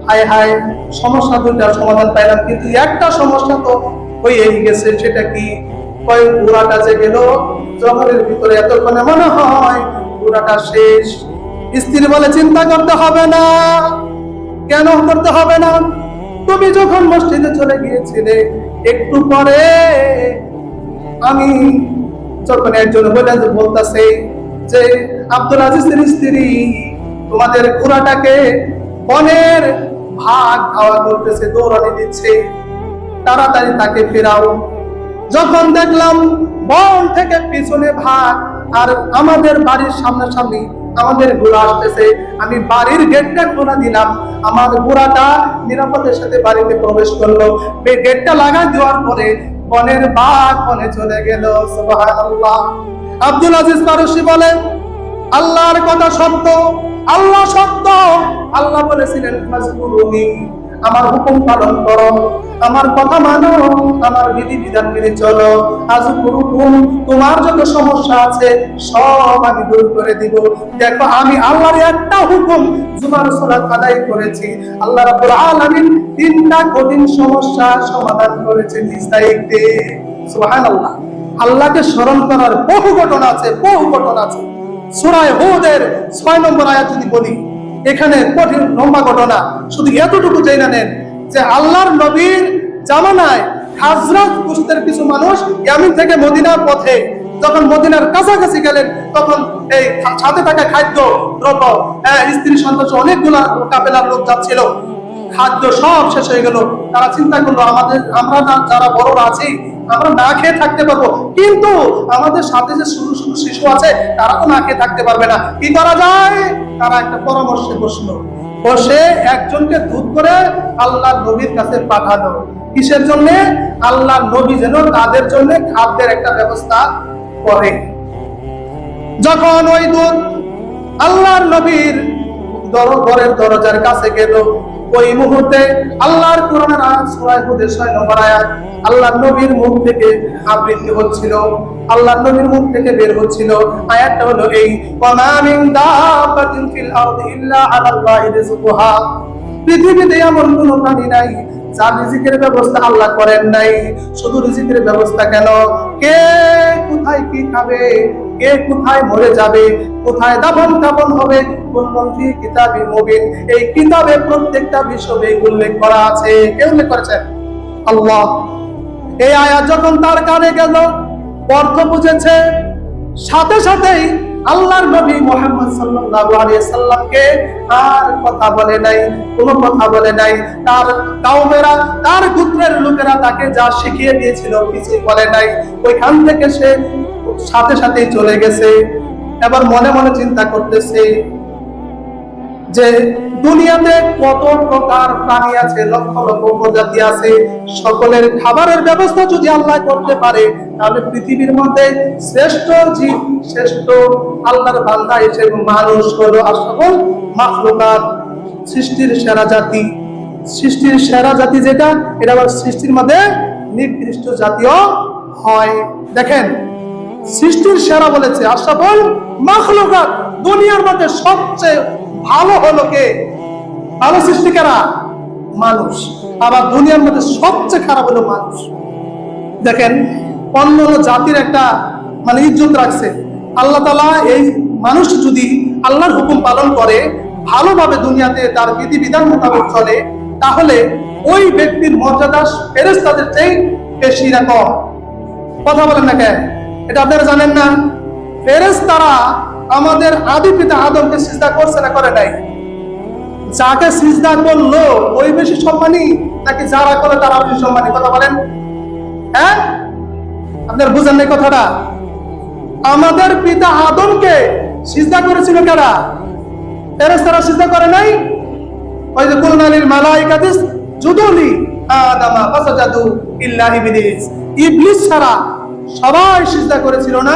হায় হায়, সমস্যা দুটার সমাধান পাইলাম, কিন্তু একটা সমস্যা তো হয়েই গেছে। সেটা কি? পুরাটা যে গেল জঙ্গলের ভিতরে, এতক্ষণে মনে হয় পুরাটা শেষ। স্ত্রী বলে, চিন্তা করতে হবে না। কেন করতে হবে না? তুমি যখন মসজিদে চলে গিয়েছিলে, একটু পরে আমি যখন একজন বলতেছে যে আব্দুল আজিজের স্ত্রী তোমাদের ঘোড়াটাকে বনের ভাগ খাওয়া করতেছে, দৌড়ানি দিচ্ছে, তাড়াতাড়ি তাকে ফেরাও। যখন দেখলাম বন থেকে পিছনে ভাগ আর আমাদের বাড়ির সামনাসামনি আমাদের ঘোড়া আসতেছে, আমি বাড়ির গেটটা খোলা দিলাম, আমার ঘোড়াটা নিরাপদের সাথে বাড়িতে প্রবেশ করলো। গেটটা লাগা দেওয়ার পরে বনের বাঘ বনে চলে গেল। সুবহানাল্লাহ। আব্দুল আজিজ ফারুসি বলেন, আল্লাহর কথা সত্য, আল্লাহ সত্য। আল্লাহ বলেছিলেন, ফাজকুরুনি, আমার হুকুম পালন করো, আমার কথা মানো, আমার বিধি বিধান মেনে চলো। আযকুরুকুম, তোমার যত সমস্যা আছে সব আমি দূর করে দিব। দেখো আমি আল্লাহর একটা হুকুম জুমার সালাত আদায় করেছি, আল্লাহ রাব্বুল আলামিন তিনটা কঠিন সমস্যা সমাধান করেছেন নিজ দায়িত্বে। সুবহানাল্লাহ। আল্লাহকে স্মরণ করার বহু ঘটনা আছে, বহু ঘটনা আছে। সূরা হুদের 6 নম্বর আয়াত যদি বলি, এখানে কঠিন লম্বা ঘটনা, শুধু এতটুকু জেনে নেন যে আল্লাহর নবীর জামানায় হাজরাত গোত্রের কিছু মানুষ ইয়ামিন থেকে মদিনার পথে যখন মদিনার কাছাকাছি গেলেন, তখন এই সাথে থাকা খাদ্য দ্রব্য, স্ত্রী সন্তান অনেকগুলা কাফেলার লোক যাচ্ছিল, খাদ্য সব শেষ হয়ে গেল। তারা চিন্তা করলো আমরা যারা বড়রা আছি আমরা না খেয়ে থাকতে পারবো, কিন্তু আমাদের সাথে যে শুধু শুধু শিশু আছে তারা তো না খেয়ে থাকতে পারবে না, কি করা যায়? তারা একটা পরামর্শে বসলো, বসে একজনকে দূত করে আল্লাহ নবীর কাছে পাঠালো। কিসের জন্য? আল্লাহ নবী যেন তাদের জন্য খাদ্যের একটা ব্যবস্থা করে। যখন ওই দূত আল্লাহর নবীর ঘরের দরজার কাছে গেল, ওই মুহূর্তে আল্লাহর কোরআনের আয়াত সূরা হুদের 6 নম্বর আয়াত আল্লাহর নবীর মুখ থেকে আবৃত্তি হচ্ছিল, আল্লাহর নবীর মুখ থেকে বের হচ্ছিল। আয়াতটা হলো এই, ওয়ামা মিন দাব্বাতিন ফিল আরদি ইল্লা আলাল্লাহি রিজকুহা, পৃথিবীতে এমন কোনো প্রাণী নাই যার রিজিকের ব্যবস্থা আল্লাহ করেন নাই। শুধু রিজিকের ব্যবস্থা কেন, কে কোথায় কি খাবে, কে কোথায় মরে যাবে, কোথায় দাফন কাফন হবে, কুল্লুন ফি কিতাবিন মুবিন, এই কিতাবে প্রত্যেকটা বিষয়ে উল্লেখ করা আছে। কে উল্লেখ করেছেন? আল্লাহ। এই আয়াত যখন তার কানে গেল, অর্থ বুঝেছে, সাথে সাথেই আল্লাহর নবী মুহাম্মদ সাল্লাল্লাহু আলাইহি সাল্লামকে আর কথা বলে নাই, কোনো কথা বলে নাই। তার কওমেরা, তার গোত্রের লোকেরা তাকে যা শিখিয়ে দিয়েছিল কিছুই বলে নাই। ওইখান থেকে সে সাথে সাথেই চলে গেছে। এবার মনে মনে চিন্তা করতেছে যে দুনিয়াতে কত প্রকার প্রাণী আছে, লক্ষ লক্ষ প্রজাতি আছে, সকলের খাবারের ব্যবস্থা যদি আল্লাহ করতে পারে, তাহলে পৃথিবীর মধ্যে শ্রেষ্ঠ জীব, শ্রেষ্ঠ আল্লাহর বান্দা হিসেবে মানুষ হলো আসল মাখলুকাত, সৃষ্টির সেরা জাতি। সৃষ্টির সেরা জাতি যেটা, এটা আবার সৃষ্টির মধ্যে নির্দিষ্ট জাতীয় হয়। দেখেন, সৃষ্টির সেরা বলেছে আশরাফুল মাখলুকাত, দুনিয়ার মধ্যে সবচেয়ে ভালো হলো কে? ভালো সৃষ্টি কারা? মানুষ। আবার দুনিয়ার মধ্যে সবচেয়ে খারাপ হলো মানুষ। দেখেন, অন্য জাতির একটা ইজ্জত রাখছে আল্লাহ তাআলা। এই মানুষ যদি আল্লাহর হুকুম পালন করে, ভালোভাবে দুনিয়াতে তার বিধি বিধান মোতাবেক চলে, তাহলে ওই ব্যক্তির মর্যাদা ফেরেশতাদের চেয়ে বেশি না কম? কথা বলেন না কেন? এটা আপনারা জানেন না? ফেরেশতারা আমাদের আদি পিতা আদমকে সিজদা করছে না করে নাই? যাকে সিজদা করলো ওই বেশি সম্মানী, নাকি যারা করে তারা বেশি সম্মানী? কথা বলেন। হ্যাঁ, আপনারা বুঝেন না কথাটা? আমাদের পিতা আদমকে সিজদা করেছিল কারা? ফেরেশতারা সিজদা করে নাই? ওই যে কুলনা লিল মালাইকাতিস জুদুলি আদামা ফাসাজাদু ইল্লা ইবলিস, ইবলিস ছাড়া সবাই সিজদা করেছিল না?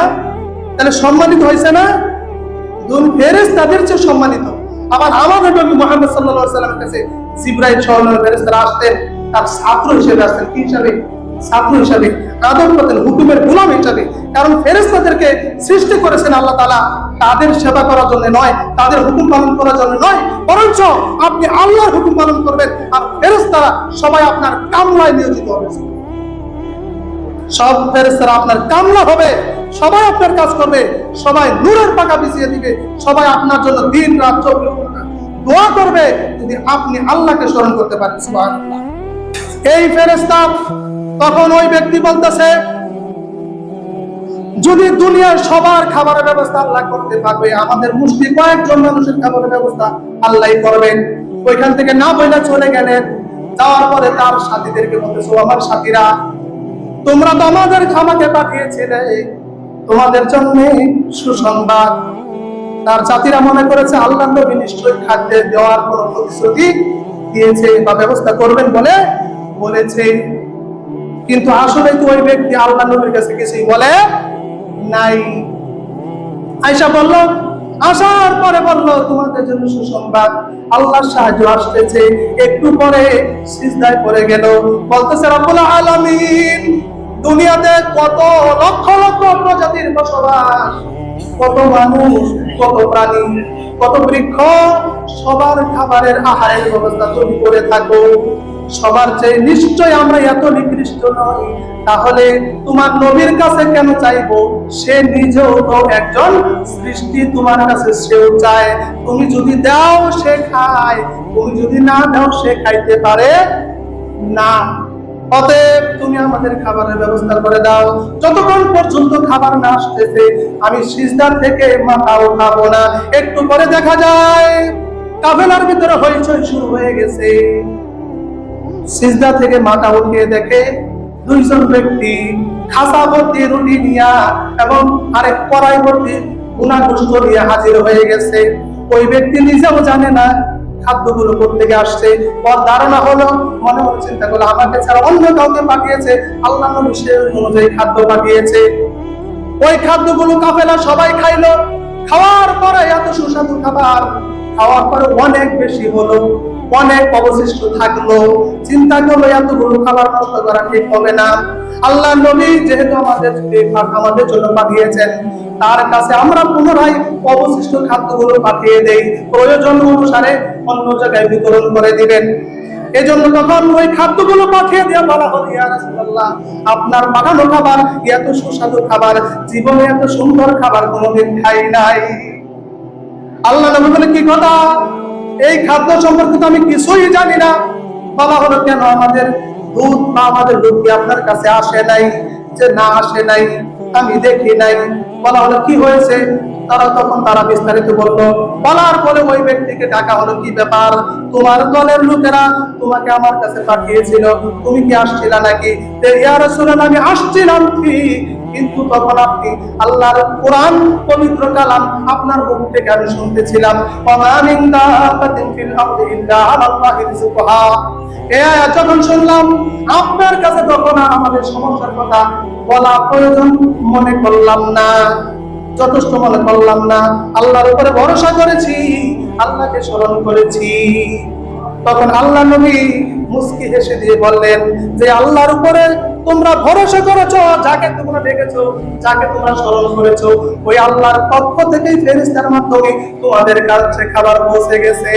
তাহলে সম্মানিত হয়েছে না? ফেরেশতাদের চেয়ে সম্মানিত। আবার আমাদের নবী মুহাম্মদ সাল্লাল্লাহু আলাইহি ওয়াসাল্লামের কাছে জিবরাইল সহ ফেরেশতারা আসতেন, তার ছাত্র হিসেবে আসতেন। কি হিসাবে? ছাত্র হিসাবে, আদম করতেন হুকুমের গোলাম হিসাবে। কারণ ফেরেশতাদেরকে সৃষ্টি করেছেন আল্লাহ তাআলা তাদের সেবা করার জন্য নয়, তাদের হুকুম পালন করার জন্য নয়, বরঞ্চ আপনি আল্লাহর হুকুম পালন করবেন, আর ফেরেশতারা সবাই আপনার কামলায় নিয়োজিত হবে। সব ফেরেশতারা আপনার কামলা হবে, সবাই আপনার কাজ করবে, সবাই নূরের পাকা বিছিয়ে দিবে, সবাই আপনার জন্য দিন রাত 24 ঘন্টা দোয়া করবে, যদি আপনি আল্লাহকে স্মরণ করতে পারেন। সুবহানাল্লাহ। এই ফেরেশতা তখন ওই ব্যক্তি বলতেছে, যদি দুনিয়ার সবার খাবারের ব্যবস্থা আল্লাহ করতে পারবে, আমাদের মুষ্টি কয়েকজন মানুষের খাবারের ব্যবস্থা আল্লাহই করবেন। ওইখান থেকে না বইলা চলে গেলেন। যাওয়ার পরে তার সাথীদেরকে বলতেছে, আমার সাথীরা, তোমরা তো আমাকে পাঠিয়েছিলে, তোমাদের জন্য সুসংবাদ। তার জাতিরা মনে করেছে আল্লাহ নবী নিশ্চয়ই খাদ্য দেওয়ার কোন প্রতিশ্রুতি দিয়েছে বা ব্যবস্থা করবেন বলে বলেছে, কিন্তু আসলে তো ওই ব্যক্তি আল্লাহ নবীর কাছে কিছুই বলে নাই। আয়েশা বলল, আসার পরে বলল, তোমাদের জন্য সুসংবাদ, আল্লাহর সাহায্য আসতেছে। একটু পরে সিজদায় পড়ে গেল, বলতেছে রব্বুল আলামিন, দুনিয়াতে কত লক্ষ লক্ষ প্রজাতির বসবাস, কত মানুষ, কত প্রাণী, কত বৃক্ষ, সবার খাবারের আহারের ব্যবস্থা তুমি করে থাকো। সবার চেয়ে নিশ্চয় আমরা এত নিকৃষ্ট নই, তাহলে তোমার নবীর কাছে কেন চাইবো? সে নিজেও তো একজন সৃষ্টি, তোমার কাছে সেও চায়। তুমি যদি দাও সে খায়, তুমি যদি না দাও সে খাইতে পারে না। অতএব তুমি আমাদের খাবারের ব্যবস্থা করে দাও। যতক্ষণ পর্যন্ত খাবার না আসতেছে আমি সিজদার থেকে মাথা উঠাবো না। একটু পরে দেখা যায় কাফেলার ভিতরে হইচই শুরু হয়ে গেছে। সিজদা থেকে মাথা উঠিয়ে দেখে দুইজন ব্যক্তি খাসা ভর্তি রুটি নিয়া এবং আরেক কড়াই ভর্তি গুনা গোশত নিয়ে হাজির হয়ে গেছে। ওই ব্যক্তি নিজেও জানে না খাদ্যগুলো কোত্থেকে আসছে। ওর ধারণা হলো, মনে মনে চিন্তা করলো, আমাকে ছাড়া অন্য কাউকে পাঠিয়েছে, আল্লাহ নবী সেই অনুযায়ী খাদ্য পাঠিয়েছে। ওই খাদ্যগুলো কাফেলা সবাই খাইলো। খাওয়ার পরে এত সুস্বাদু খাবার, খাওয়ার পরে অনেক বেশি হলো, অনেক অবশিষ্ট থাকলো। চিন্তা করলো এতগুলো খাবার নষ্ট করা ঠিক হবে না। আল্লাহ নবী যেহেতু আমাদের জন্য পাঠিয়েছেন, তার কাছে আমরা পুনরায় অবশিষ্ট খাদ্যগুলো পাঠিয়ে দেই, প্রয়োজন অনুসারে অন্য জায়গায় বিতরণ করে দিবেন। এজন্য তখন ওই খাদ্যগুলো পাঠিয়ে দিয়ে বলা হলো, ইয়া রাসূলুল্লাহ, আপনার পাঠানো খাবার এত সুস্বাদু খাবার, জীবনে এত সুন্দর খাবার কোনোদিন খাই নাই। আল্লাহ নবী বলে, কি কথা? এই খাদ্য সম্পর্কে তো আমি কিছুই জানি না। বলা হলো, কেন আমাদের দুধ বা আমাদের দুধ কি আপনার কাছে আসে নাই? যে না, আসে নাই, আমি দেখি নাই। বলা হলো, কি হয়েছে? তারা বিস্তারিত বললো। বলার পরে ওই ব্যক্তিকে ডাকা হলো, কি ব্যাপার? তোমার দলের লোকেরা তোমাকে আমার কাছে পাঠিয়েছিল, তুমি কি আসছিলা নাকি? ইয়া রাসূলুল্লাহ, আমি আসছিলাম ঠিক, কিন্তু তখন আপনি আল্লাহর কোরআন পবিত্র কালাম আপনার মুখ থেকে আমি শুনতেছিলাম, ওয়া মিন দাবাতিন ফিল আরদি ইল্লা আলাল্লাহি রিজকুহা। এই আয়াত যখন শুনলাম আপনার কাছে, তখন আমাদের সমস্যার কথা বলা প্রয়োজন মনে করলাম না, যথেষ্ট মনে করলাম না। আল্লাহর উপরে ভরসা করেছি, আল্লাহকে স্মরণ করেছি। তখন আল্লাহ নবী মুস্কি হেসে দিয়ে বললেন যে, আল্লাহর উপরে তোমরা ভরসা করেছো, যাকে তোমরা ডেকেছো, যাকে তোমরা স্মরণ করেছো, ওই আল্লাহর পক্ষ থেকেই ফেরেশতার মাধ্যমে তোমাদের কাছে খাবার পৌঁছে গেছে।